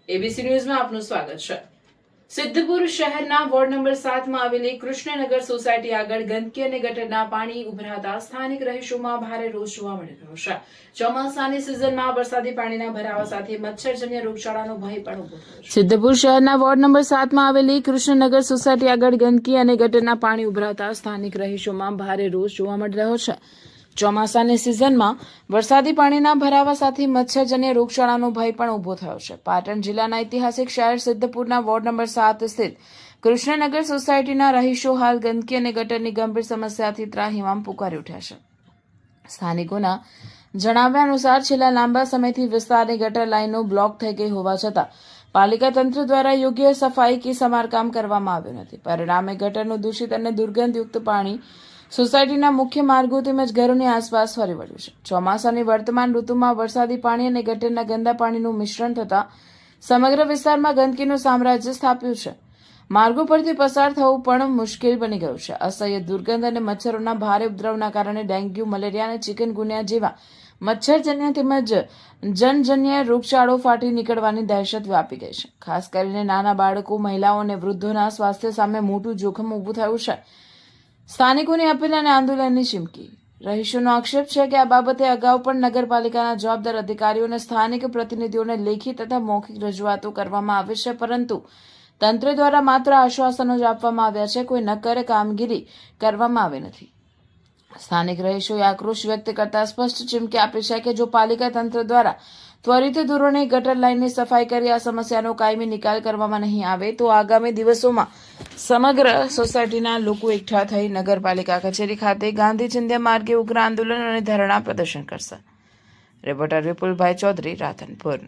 ABC ન્યૂઝમાં આપનું સ્વાગત છે। સિદ્ધપુર શહેરના વોર્ડ નંબર 7 માં આવેલી કૃષ્ણનગર સોસાયટી આગળ ગંદકી અને ગટરના પાણી ઉભરાતા સ્થાનિક રહીશોમાં ભારે રોષ જોવા મળી રહ્યો છે। ચોમાસાની સિઝનમાં વરસાદી પાણીના ભરાવા સાથે મચ્છરજન્ય રોગચાળાનો ભય પણ ઉભો થયો છે। સિદ્ધપુર શહેરના વોર્ડ નંબર 7 માં આવેલી કૃષ્ણનગર સોસાયટી આગળ ગંદકી અને ગટરના પાણી ઉભરાતા સ્થાનિક રહીશોમાં ભારે રોષ જોવા મળી રહ્યો છે। ચોમાસાની સિઝનમાં વરસાદી પાણીના ભરાવા સાથે મચ્છરજન્ય રોગચાળાનો ભય પણ ઉભો થયો છે। પાટણ જિલ્લાના ઐતિહાસિક શહેર સિદ્ધપુરના વોર્ડ નંબર 7 સ્થિત કૃષ્ણનગર સોસાયટીના રહીશો હાલ ગંદકી અને ગટરની ગંભીર સમસ્યાથી ત્રાહિમામ પુકારી ઉઠ્યા છે। સ્થાનિકોના જણાવ્યા અનુસાર છેલ્લા લાંબા સમયથી વિસ્તારની ગટર લાઇનો બ્લોક થઈ ગઈ હોવા છતાં પાલિકા તંત્ર દ્વારા યોગ્ય સફાઈ કે સમારકામ કરવામાં આવ્યું નથી। પરિણામે ગટરનું દૂષિત અને દુર્ગંધયુક્ત પાણી સોસાયટીના મુખ્ય માર્ગો તેમજ ઘરોની આસપાસ ફરી વળ્યું છે। ચોમાસાની વર્તમાન ઋતુમાં વરસાદી પાણી અને ગટરના ગંદા પાણીનું મિશ્રણ થતાં સમગ્ર વિસ્તારમાં ગંદકીનું સામ્રાજ્ય સ્થાપ્યું છે। માર્ગો પરથી પસાર થવું પણ મુશ્કેલ બની ગયું છે। અસહ્ય દુર્ગંધ અને મચ્છરોના ભારે ઉપદ્રવના કારણે ડેન્ગ્યુ, મલેરિયા અને ચિકનગુનિયા જેવા મચ્છરજન્ય તેમજ જનજન્ય રોગચાળો ફાટી નીકળવાની દહેશત વ્યાપી ગઈ છે। ખાસ કરીને નાના બાળકો, મહિલાઓ અને વૃદ્ધોના સ્વાસ્થ્ય સામે મોટું જોખમ ઊભું થયું છે। સ્થાનિકોની અપીલ અને આંદોલનની ચીમકી। રહીશોનો આક્ષેપ છે કે આ બાબતે અગાઉ પણ નગરપાલિકાના જવાબદાર અધિકારીઓ અને સ્થાનિક પ્રતિનિધિઓને લેખિત તથા મૌખિક રજૂઆતો કરવામાં આવી છે, પરંતુ તંત્ર દ્વારા માત્ર આશ્વાસનો જ આપવામાં આવ્યા છે, કોઈ નક્કર કામગીરી કરવામાં આવી નથી। સ્થાનિક રહીશોએ આક્રોશ વ્યક્ત કરતા સ્પષ્ટ ચીમકી આપી છે કે જો પાલિકા તંત્ર દ્વારા ત્વરિત ધોરણે ગટર લાઇનની સફાઈ કરી આ સમસ્યાનો કાયમી નિકાલ કરવામાં નહીં આવે તો આગામી દિવસોમાં સમગ્ર સોસાયટીના લોકો એકઠા થઈ નગરપાલિકા કચેરી ખાતે ગાંધી ચિંધ્યા માર્ગે ઉગ્ર આંદોલન અને ધરણા પ્રદર્શન કરશે। રિપોર્ટર વિપુલભાઈ ચૌધરી, રાધનપુર।